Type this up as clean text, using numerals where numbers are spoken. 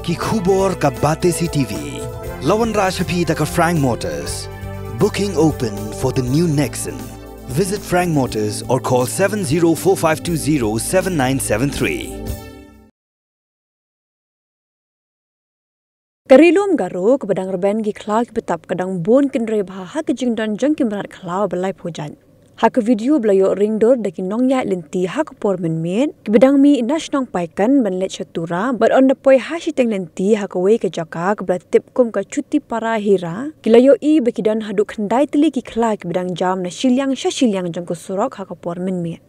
ki khubor ka bate si TV. Lawan Rashapi ka Frank Motors. Booking open for the new Nexon. Visit Frank Motors or call 7045207973. Rilum Garo kepadang reben gi Khla ki betap kadang bon kendrai baha ke jingdan jang kimrat Khla belai pojan. Hak video belayo ringdor daki nong Ïaid Lynti hak por menmet kebedang mi nasional paikan benlet Chutipara but on the poi hashtag Lynti hak away ke jaka kebela tip kum ke Chutipara Hira kilayo I bekidan haduk kendai teli ki Khla kebedang jam na silyang jangku surok hak por menmet.